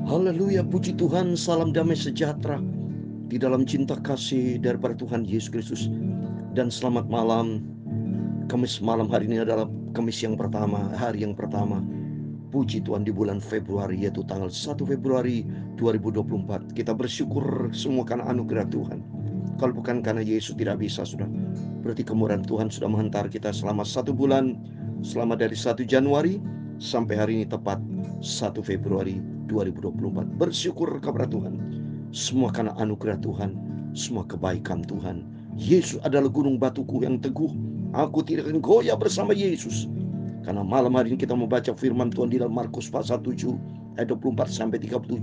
Haleluya, puji Tuhan, salam damai sejahtera di dalam cinta kasih daripada Tuhan Yesus Kristus. Dan selamat malam. Kamis malam hari ini adalah Kamis yang pertama, hari yang pertama. Puji Tuhan di bulan Februari, yaitu tanggal 1 Februari 2024. Kita bersyukur semua karena anugerah Tuhan. Kalau bukan karena Yesus tidak bisa, sudah. Berarti kemurahan Tuhan sudah menghantar kita selama 1 bulan, selama dari 1 Januari sampai hari ini tepat 1 Februari 2024. Bersyukur kepada Tuhan. Semua karena anugerah Tuhan, semua kebaikan Tuhan. Yesus adalah gunung batuku yang teguh. Aku tidak akan goyah bersama Yesus. Karena malam hari ini kita membaca firman Tuhan di dalam Markus pasal 7 ayat 24 sampai 37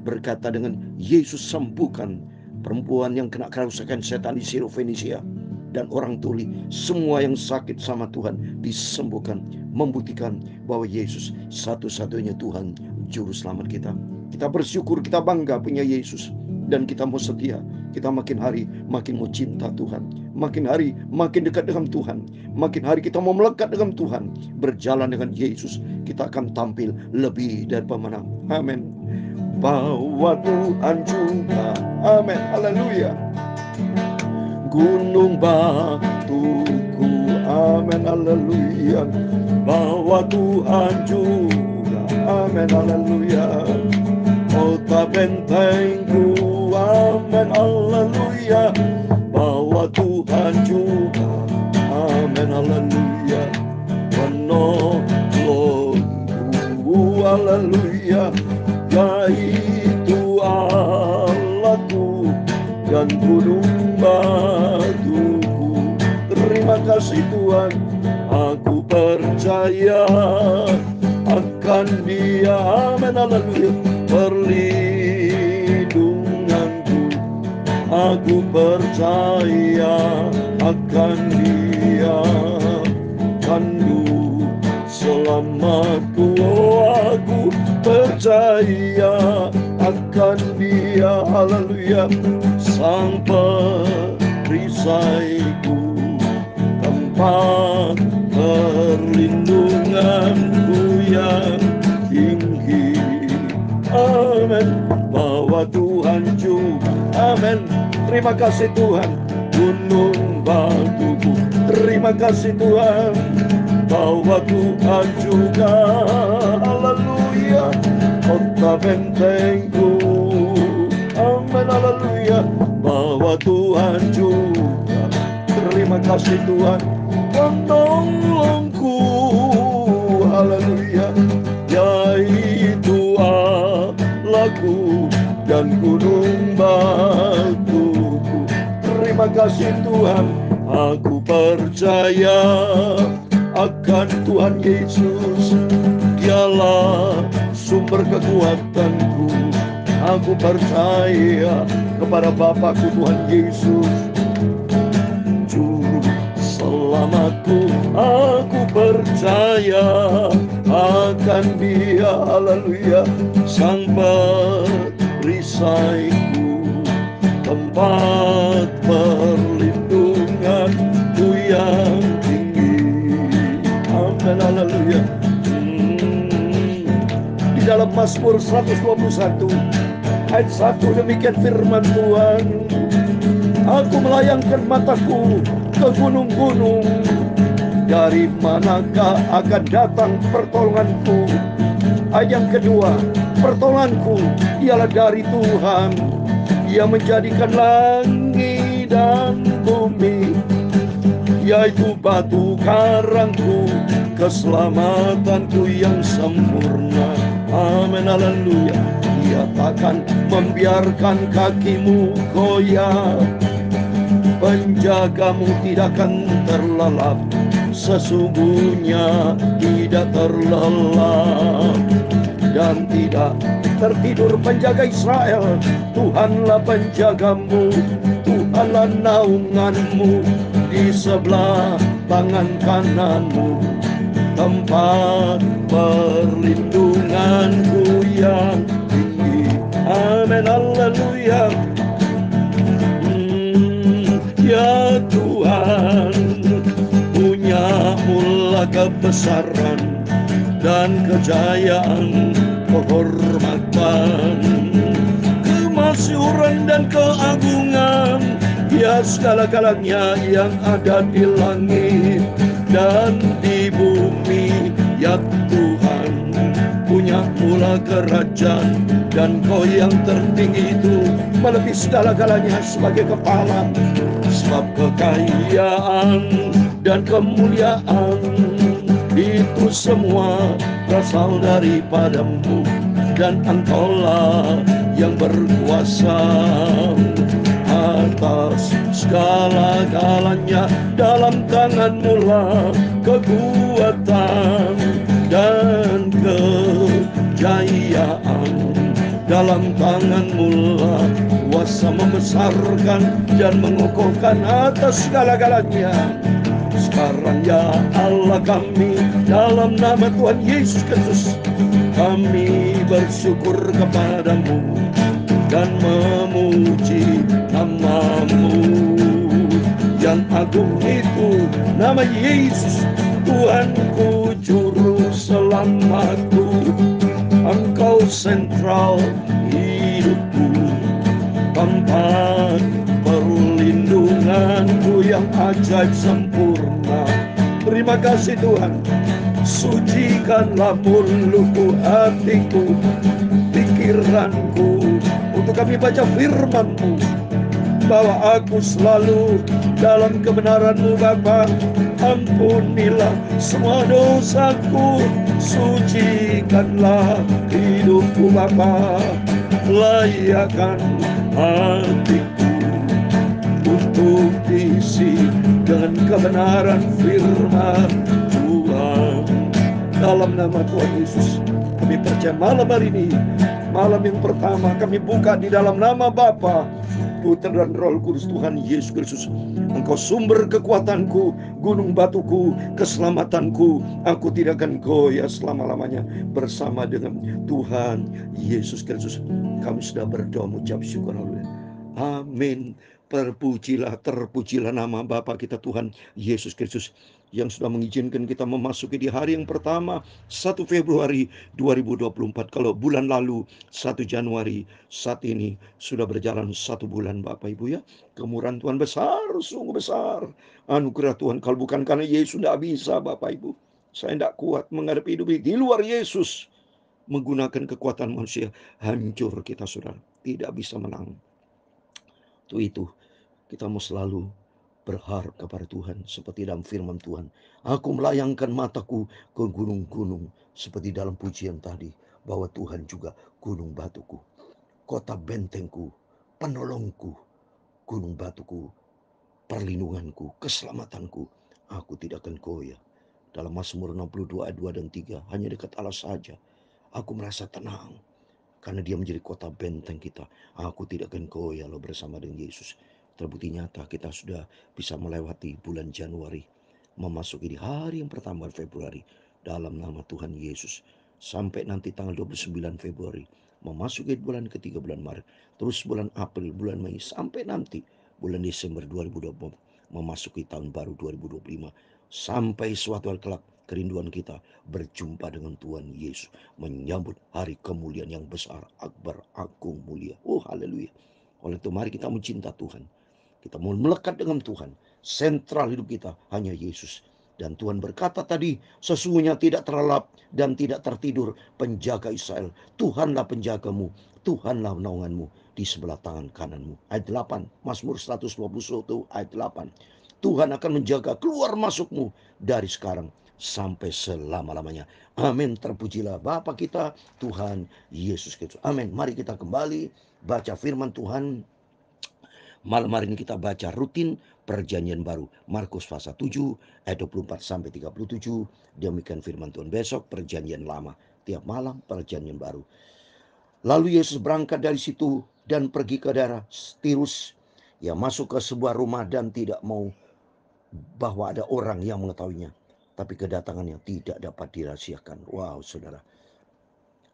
berkata, dengan Yesus sembuhkan perempuan yang kena kerusakan setan di Sirofenisia dan orang tuli. Semua yang sakit sama Tuhan disembuhkan, membuktikan bahwa Yesus satu-satunya Tuhan juru selamat kita. Kita bersyukur, kita bangga punya Yesus, dan kita mau setia. Kita makin hari makin mau cinta Tuhan, makin hari makin dekat dengan Tuhan, makin hari kita mau melekat dengan Tuhan. Berjalan dengan Yesus, kita akan tampil lebih dari pemenang. Amin. Bahwa Tuhan juga, amin, haleluya, gunung batuku, amin, haleluya. Bahwa Tuhan juga, amin, haleluya, kota bentengku, amin, haleluya. Bahwa Tuhan juga, amin, haleluya, penolongku, haleluya. Yaitu Allahku dan gunung batuku. Terima kasih Tuhan, aku percaya akan Dia, amin, haleluya, perlindunganku. Aku percaya akan Dia, kandu selamatku. Aku percaya akan Dia, haleluya, sang perisaiku, tempat perlindunganku yang tinggi. Amin. Bahwa Tuhan juga, amin. Terima kasih Tuhan, gunung batuku. Terima kasih Tuhan, bahwa Tuhan juga, haleluya, kota bentengku, amin, haleluya. Bahwa Tuhan juga, terima kasih Tuhan, penolongku, haleluya, yaitu Allahku dan gunung batuku. Terima kasih Tuhan, aku percaya akan Tuhan Yesus. Dialah sumber kekuatanku. Aku percaya kepada Bapakku Tuhan Yesus, juru selamatku. Aku percaya akan Dia, haleluya, sang perisaiku, tempat perlindunganku yang tinggi. Amin, haleluya. Di dalam Mazmur 121 ayat 1 demikian firman Tuhan, aku melayangkan mataku ke gunung-gunung, dari manakah akan datang pertolonganku? Ayat yang kedua, pertolonganku ialah dari Tuhan. Ia menjadikan langit dan bumi, yaitu batu karangku, keselamatanku yang sempurna. Amin, haleluya. Dia takkan membiarkan kakimu goyah, penjagamu tidak akan terlelap, sesungguhnya tidak terlelap dan tidak tertidur penjaga Israel. Tuhanlah penjagamu, Tuhanlah naunganmu, di sebelah tangan kananmu, tempat perlindunganku yang tinggi. Amin, haleluya. Ya Tuhan, punya mula kebesaran dan kejayaan, kehormatan dan keagungan, ya segala-galanya yang ada di langit dan di bumi. Ya Tuhan, punya mula kerajaan, dan Kau yang tertinggi itu melebihi segala-galanya sebagai kepala. Sebab kekayaan dan kemuliaan itu semua berasal daripadamu, dan Engkaulah yang berkuasa atas segala-galanya. Dalam tangan-Mu lah kekuatan dan kejayaan, dalam tangan-Mu lah kuasa membesarkan dan mengokohkan atas segala-galanya. Sekarang ya Allah kami, dalam nama Tuhan Yesus Kristus, kami bersyukur kepadamu dan memuji nama-Mu yang agung itu, nama Yesus, Tuhanku, Juru Selamatku. Engkau sentral hidupku, tempat perlindunganku yang ajaib sempurna. Terima kasih Tuhan. Sucikanlah mulutku, hatiku, pikiranku, untuk kami baca firman-Mu, bahwa aku selalu dalam kebenaran-Mu Bapa. Ampunilah semua dosaku, sucikanlah hidupku Bapa. Layakkan hatiku untuk diisi dengan kebenaran firman Tuhan. Dalam nama Tuhan Yesus, kami percaya malam hari ini, malam yang pertama kami buka di dalam nama Bapa, Putra dan Roh Kudus, Tuhan Yesus Kristus. Engkau sumber kekuatanku, gunung batuku, keselamatanku. Aku tidak akan goyah selama-lamanya bersama dengan Tuhan Yesus Kristus. Kami sudah berdoa mengucap syukur. Haleluya. Amin. Terpujilah nama Bapa kita Tuhan Yesus Kristus, yang sudah mengizinkan kita memasuki di hari yang pertama 1 Februari 2024. Kalau bulan lalu 1 Januari, saat ini sudah berjalan 1 bulan Bapak Ibu ya. Kemurahan Tuhan besar, sungguh besar. Anugerah Tuhan, kalau bukan karena Yesus tidak bisa Bapak Ibu. Saya tidak kuat menghadapi hidup ini. Di luar Yesus menggunakan kekuatan manusia, hancur kita saudara. Tidak bisa menang. Itu kita mau selalu berharap kepada Tuhan, seperti dalam firman Tuhan. Aku melayangkan mataku ke gunung-gunung, seperti dalam pujian tadi, bahwa Tuhan juga gunung batuku, kota bentengku, penolongku, gunung batuku, perlindunganku, keselamatanku. Aku tidak akan goyah. Dalam Mazmur 62 ayat 2 dan 3, hanya dekat Allah saja aku merasa tenang, karena Dia menjadi kota benteng kita. Aku tidak akan goyah loh bersama dengan Yesus. Terbukti nyata kita sudah bisa melewati bulan Januari, memasuki di hari yang pertama Februari dalam nama Tuhan Yesus. Sampai nanti tanggal 29 Februari, memasuki bulan ketiga, bulan Maret, terus bulan April, bulan Mei, sampai nanti bulan Desember 2024, memasuki tahun baru 2025. Sampai suatu hari kelak kerinduan kita berjumpa dengan Tuhan Yesus, menyambut hari kemuliaan yang besar, akbar, agung, mulia. Oh haleluya. Oleh itu mari kita mencinta Tuhan. Kita mau melekat dengan Tuhan. Sentral hidup kita hanya Yesus. Dan Tuhan berkata tadi, sesungguhnya tidak terlelap dan tidak tertidur penjaga Israel. Tuhanlah penjagamu, Tuhanlah naunganmu di sebelah tangan kananmu. Ayat 8, Mazmur 121 ayat 8. Tuhan akan menjaga keluar masukmu dari sekarang sampai selama-lamanya. Amin. Terpujilah Bapa kita, Tuhan Yesus Kristus. Amin. Mari kita kembali baca firman Tuhan. Malam hari ini kita baca rutin perjanjian baru. Markus pasal 7 ayat 24 sampai 37. Demikian firman Tuhan. Besok perjanjian lama. Tiap malam perjanjian baru. Lalu Yesus berangkat dari situ dan pergi ke daerah Tirus. Ia masuk ke sebuah rumah dan tidak mau bahwa ada orang yang mengetahuinya. Tapi kedatangannya tidak dapat dirahasiakan. Wow saudara.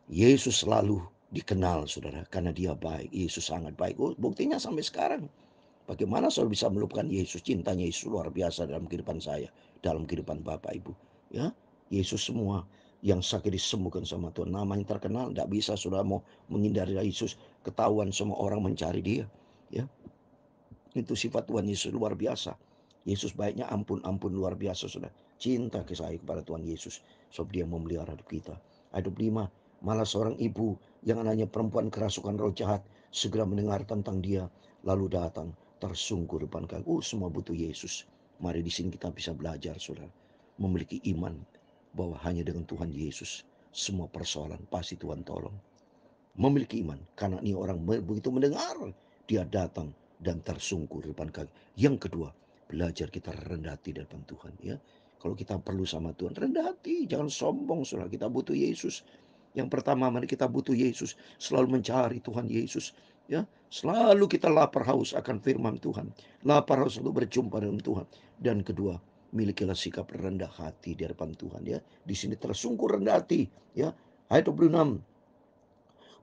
Yesus selalu dikenal saudara, karena Dia baik. Yesus sangat baik. Oh, buktinya sampai sekarang. Bagaimana saya bisa melupakan Yesus? Cintanya Yesus luar biasa dalam kehidupan saya, dalam kehidupan Bapak Ibu. Ya, Yesus semua yang sakit disembuhkan sama Tuhan. Nama yang terkenal, tidak bisa sudah mau menghindari Yesus. Ketahuan semua orang mencari Dia. Ya, itu sifat Tuhan Yesus luar biasa. Yesus baiknya ampun luar biasa sudah. Cinta kasih kepada Tuhan Yesus. Sebab dia memelihara hidup kita. Ayat 25. Malah seorang ibu yang anaknya perempuan kerasukan roh jahat segera mendengar tentang dia. Lalu datang tersungkur depan kaki. Semua butuh Yesus. Mari di sini kita bisa belajar saudara. Memiliki iman bahwa hanya dengan Tuhan Yesus semua persoalan pasti Tuhan tolong. Memiliki iman karena ini orang begitu mendengar dia datang dan tersungkur di depan kaki. Yang kedua, belajar kita rendah hati di depan Tuhan ya. Kalau kita perlu sama Tuhan, rendah hati, jangan sombong saudara. Kita butuh Yesus. Yang pertama, mari kita butuh Yesus, selalu mencari Tuhan Yesus ya. Selalu kita lapar haus akan firman Tuhan, lapar haus untuk berjumpa dengan Tuhan. Dan kedua, milikilah sikap rendah hati di hadapan Tuhan ya. Di sini tersungkur rendah hati ya. Ayat 26.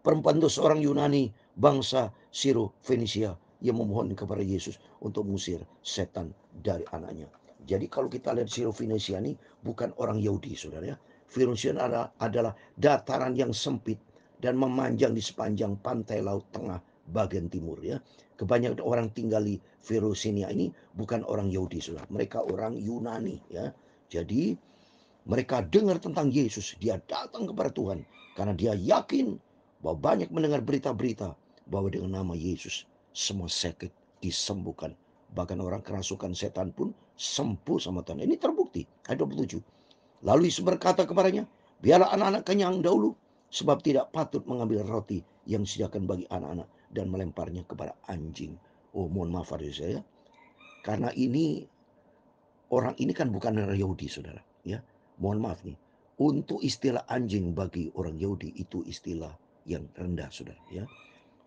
Perempuan itu seorang Yunani bangsa Siro Fenisia yang memohon kepada Yesus untuk mengusir setan dari anaknya. Jadi kalau kita lihat Siro Fenisia ini bukan orang Yahudi saudara ya. Fenisia adalah dataran yang sempit dan memanjang di sepanjang pantai laut tengah bagian timur ya. Kebanyakan orang tinggal di Fenisia ini bukan orang Yahudi saudara. Mereka orang Yunani ya. Jadi mereka dengar tentang Yesus, dia datang kepada Tuhan karena dia yakin bahwa banyak mendengar berita-berita bahwa dengan nama Yesus semua sakit disembuhkan. Bahkan orang kerasukan setan pun sembuh sama Tuhan. Ini terbukti. Ayat 27. Lalu Yesus berkata kepadanya, biarlah anak-anak kenyang dahulu, sebab tidak patut mengambil roti yang disediakan bagi anak-anak dan melemparnya kepada anjing. Mohon maaf saya. Karena ini orang ini kan bukan orang Yahudi, saudara. Ya, mohon maaf nih. Untuk istilah anjing bagi orang Yahudi itu istilah yang rendah, saudara. Ya,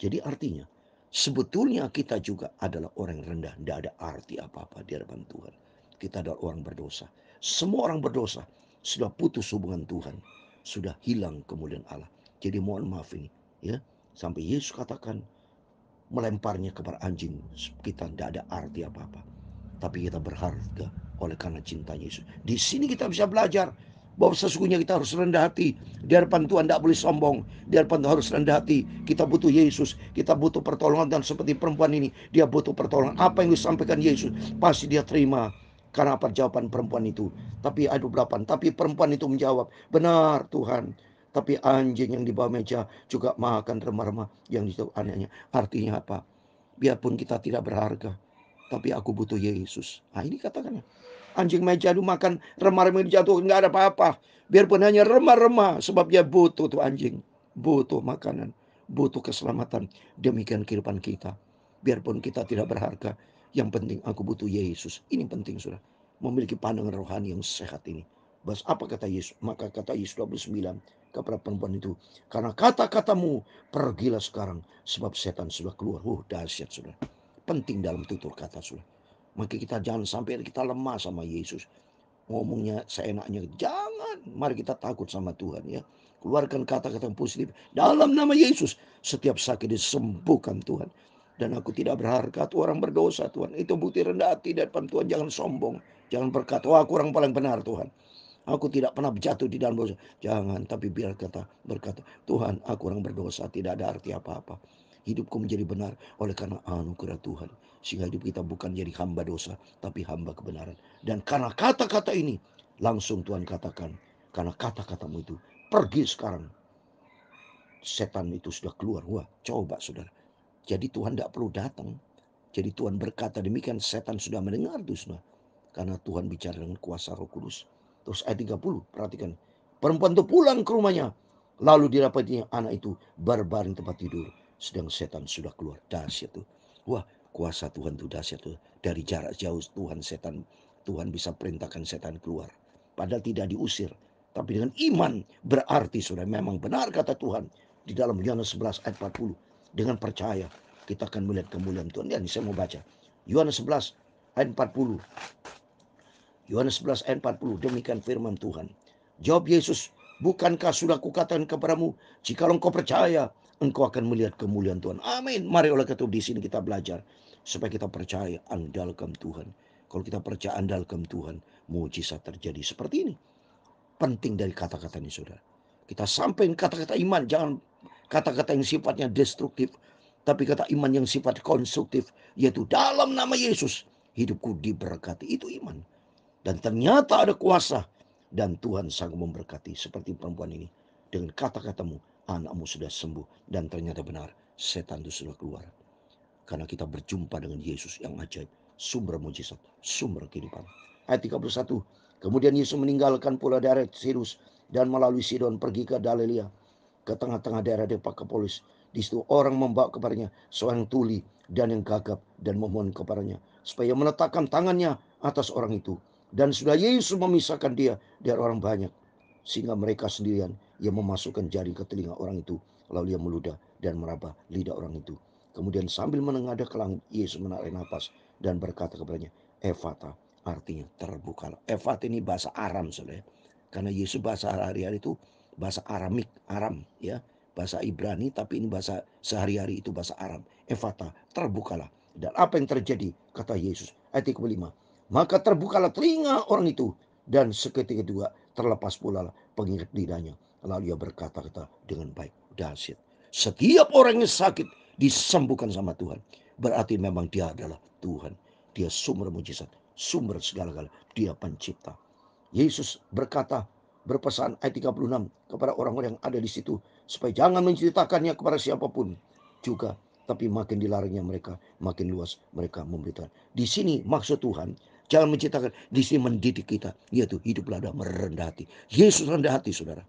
jadi artinya sebetulnya kita juga adalah orang yang rendah. Tidak ada arti apa-apa di hadapan Tuhan. Kita adalah orang berdosa. Semua orang berdosa sudah putus hubungan Tuhan, sudah hilang kemuliaan Allah. Jadi mohon maaf ini, ya. Sampai Yesus katakan melemparnya kepada anjing, kita tidak ada arti apa-apa. Tapi kita berharga oleh karena cinta Yesus. Di sini kita bisa belajar bahwa sesungguhnya kita harus rendah hati. Di hadapan Tuhan tidak boleh sombong. Di hadapan Tuhan harus rendah hati. Kita butuh Yesus. Kita butuh pertolongan. Dan seperti perempuan ini, dia butuh pertolongan. Apa yang disampaikan Yesus, pasti dia terima. Karena apa jawaban perempuan itu? Tapi ayat 28. Tapi perempuan itu menjawab, benar Tuhan. Tapi anjing yang di bawah meja juga makan remah-remah yang di anaknya. Artinya apa? Biarpun kita tidak berharga, tapi aku butuh Yesus. Ini katakannya. Anjing meja itu makan remah-remah jatuh, nggak ada apa-apa. Biarpun hanya remah-remah, sebab dia butuh tuh anjing. Butuh makanan, butuh keselamatan. Demikian kehidupan kita. Biarpun kita tidak berharga, yang penting aku butuh Yesus. Ini penting sudah. Memiliki pandangan rohani yang sehat ini. Bas apa kata Yesus? Maka kata Yesus 29 kepada perempuan itu, karena kata-katamu pergilah sekarang, sebab setan sudah keluar. Dahsyat sudah. Penting dalam tutur kata sudah. Maka kita jangan sampai kita lemah sama Yesus. Ngomongnya seenaknya. Jangan. Mari kita takut sama Tuhan ya. Keluarkan kata-kata yang positif. Dalam nama Yesus. Setiap sakit disembuhkan Tuhan. Dan aku tidak berharga. Tuh orang berdosa Tuhan. Itu bukti rendah hati di depan Tuhan. Jangan sombong. Jangan berkata, aku orang paling benar Tuhan. Aku tidak pernah jatuh di dalam dosa. Jangan, tapi biar berkata, Tuhan, aku orang berdosa, tidak ada arti apa-apa. Hidupku menjadi benar oleh karena anugerah Tuhan. Sehingga hidup kita bukan jadi hamba dosa, tapi hamba kebenaran. Dan karena kata-kata ini, langsung Tuhan katakan, karena kata-katamu itu, pergi sekarang. Setan itu sudah keluar. Coba saudara. Jadi Tuhan tidak perlu datang. Jadi Tuhan berkata demikian, setan sudah mendengar itu sudah. Karena Tuhan bicara dengan kuasa Roh Kudus. Terus ayat 30, perhatikan. Perempuan itu pulang ke rumahnya. Lalu didapatinya anak itu berbaring tempat tidur. Sedang setan sudah keluar. Dahsyat tuh. Kuasa Tuhan tuh dahsyat tuh. Dari jarak jauh Tuhan bisa perintahkan setan keluar. Padahal tidak diusir. Tapi dengan iman berarti sudah memang benar kata Tuhan. Di dalam Yohanes 11 ayat 40. Dengan percaya kita akan melihat kemuliaan Tuhan. Ya, ini saya mau baca. Yohanes 11 ayat 40. Yohanes 11 ayat 40. Demikian firman Tuhan. Jawab Yesus, bukankah sudah kukatakan kepadamu, jika engkau percaya, engkau akan melihat kemuliaan Tuhan. Amin. Mari oleh karena di sini kita belajar supaya kita percaya, andalkan Tuhan. Kalau kita percaya andalkan Tuhan, mujizat terjadi seperti ini. Penting dari kata-kata ini, saudara. Kita sampaikan kata-kata iman, jangan kata-kata yang sifatnya destruktif. Tapi kata iman yang sifat konstruktif, yaitu dalam nama Yesus hidupku diberkati. Itu iman. Dan ternyata ada kuasa. Dan Tuhan sanggup memberkati. Seperti perempuan ini. Dengan kata-katamu, anakmu sudah sembuh. Dan ternyata benar, setan itu sudah keluar. Karena kita berjumpa dengan Yesus yang ajaib. Sumber mujizat, sumber kehidupan. Ayat 31. Kemudian Yesus meninggalkan pula daerah Sirus dan melalui Sidon pergi ke Galilea, ke tengah-tengah daerah Dekapolis. Di situ orang membawa kepadanya seorang tuli dan yang gagap dan memohon kepadanya supaya meletakkan tangannya atas orang itu. Dan sudah Yesus memisahkan dia dari orang banyak, sehingga mereka sendirian yang memasukkan jaring ke telinga orang itu, lalu ia meludah dan meraba lidah orang itu. Kemudian sambil menengadah ke langit, Yesus menarik nafas dan berkata kepadanya, Ephata, artinya terbukalah. Ephata ini bahasa Aram, saudara. Karena Yesus bahasa hari-hari itu bahasa Aramik, Aram, ya, bahasa Ibrani, tapi ini bahasa sehari-hari itu bahasa Aram. Ephata, terbukalah. Dan apa yang terjadi? Kata Yesus, ayat 35. Maka terbukalah telinga orang itu, dan seketika juga terlepas pula pengingat lidahnya. Lalu ia berkata-kata dengan baik. Dahsyat. Setiap orang yang sakit disembuhkan sama Tuhan. Berarti memang dia adalah Tuhan. Dia sumber mujizat, sumber segala-gala. Dia pencipta. Yesus berkata, berpesan ayat 36 kepada orang-orang yang ada di situ, supaya jangan menceritakannya kepada siapapun juga. Tapi makin dilarangnya mereka, makin luas mereka memberitakan. Di sini maksud Tuhan, jangan menceritakan, di sini mendidik kita, yaitu hiduplah dalam rendah hati. Yesus rendah hati, saudara.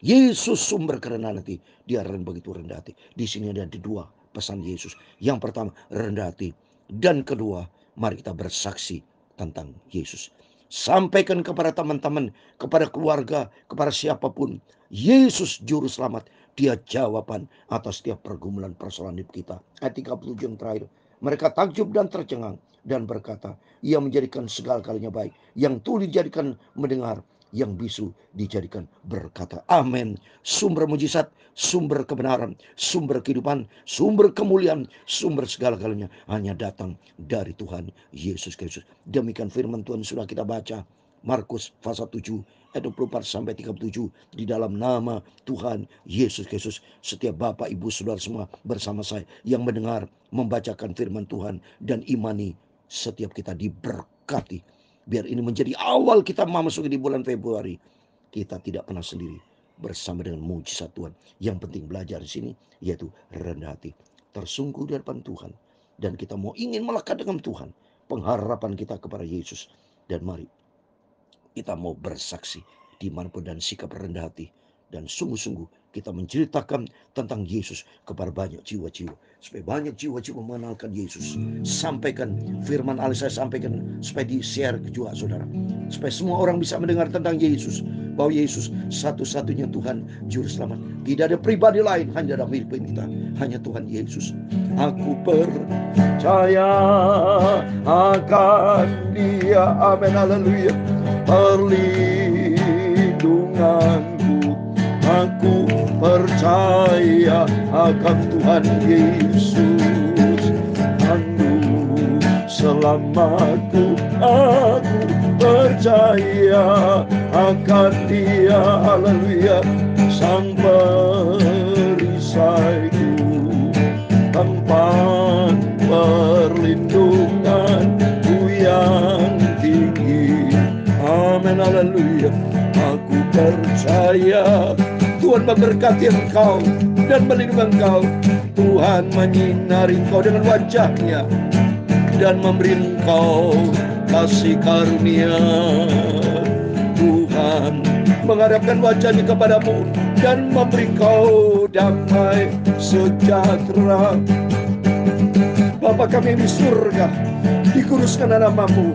Yesus sumber kerendahan hati. Dia begitu rendah hati. Di sini ada dua pesan Yesus. Yang pertama, rendah hati. Dan kedua, mari kita bersaksi tentang Yesus. Sampaikan kepada teman-teman, kepada keluarga, kepada siapapun. Yesus juru selamat. Dia jawaban atas setiap pergumulan persoalan hidup kita. Ayat 37 yang terakhir. Mereka takjub dan tercengang dan berkata, ia menjadikan segala kalinya baik. Yang tuli dijadikan mendengar, yang bisu dijadikan berkata. Amin. Sumber mujizat, sumber kebenaran, sumber kehidupan, sumber kemuliaan, sumber segala-galanya hanya datang dari Tuhan Yesus Kristus. Demikian firman Tuhan sudah kita baca. Markus pasal 7 ayat 24 sampai 37. Di dalam nama Tuhan Yesus Kristus, setiap Bapak, Ibu, Saudara semua bersama saya yang mendengar, membacakan firman Tuhan dan imani, setiap kita diberkati. Biar ini menjadi awal kita memasuki di bulan Februari. Kita tidak pernah sendiri bersama dengan mujizat Tuhan. Yang penting belajar di sini yaitu rendah hati. Tersungguh di hadapan Tuhan. Dan kita mau ingin melekat dengan Tuhan. Pengharapan kita kepada Yesus. Dan mari kita mau bersaksi dimanapun dan sikap rendah hati. Dan sungguh-sungguh kita menceritakan tentang Yesus kepada banyak jiwa-jiwa. Supaya banyak jiwa-jiwa mengenalkan Yesus. Sampaikan firman Allah, saya sampaikan supaya di-share juga saudara. Supaya semua orang bisa mendengar tentang Yesus. Bahwa Yesus satu-satunya Tuhan Juru Selamat. Tidak ada pribadi lain hanya dalam hidup kita. Hanya Tuhan Yesus. Aku percaya akan Dia. Amin, haleluya. Perlindunganku. Aku percaya akan Tuhan Yesus. Anu selamatku. Aku percaya akan Dia. Haleluya. Sang perisaiku, tempat perlindunganku yang tinggi. Amin, haleluya. Aku percaya Tuhan memberkati engkau dan melindungi engkau. Tuhan menyinari engkau dengan wajah-Nya dan memberi engkau kasih karunia. Tuhan menghadapkan wajah-Nya kepadamu dan memberi engkau damai sejahtera. Bapa kami di surga, dikuduskanlah namamu.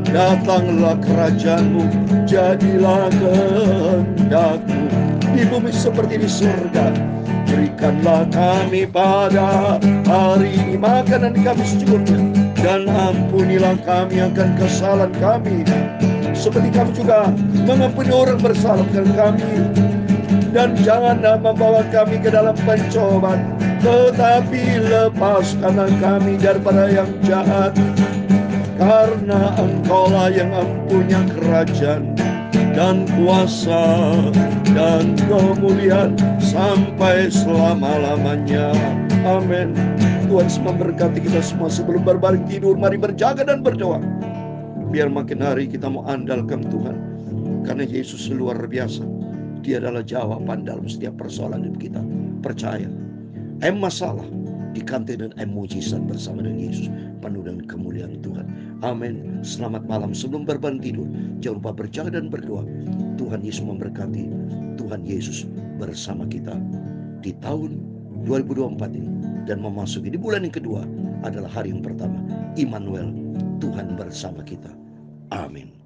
Datanglah kerajaan-Mu, jadilah kehendak-Mu di bumi seperti di surga. Berikanlah kami pada hari ini makanan kami secukupnya, dan ampunilah kami akan kesalahan kami, seperti kami juga mengampuni orang bersalah kepada kami. Dan janganlah membawa kami ke dalam pencobaan, tetapi lepaskanlah kami daripada yang jahat. Karena Engkaulah yang mempunyai kerajaan dan kuasa dan kemuliaan sampai selama-lamanya. Amin. Tuhan memberkati kita semua. Sebelum berbaring tidur, mari berjaga dan berdoa. Biar makin hari kita mau andalkan Tuhan. Karena Yesus luar biasa. Dia adalah jawaban dalam setiap persoalan hidup kita. Percaya. Masalah diganti dengan mujizat bersama dengan Yesus. Penuh dengan kemuliaan Tuhan. Amin. Selamat malam. Sebelum berbaring tidur, jangan lupa berjaga dan berdoa. Tuhan Yesus memberkati. Tuhan Yesus bersama kita di tahun 2024 ini. Dan memasuki di bulan yang kedua adalah hari yang pertama. Immanuel, Tuhan bersama kita. Amin.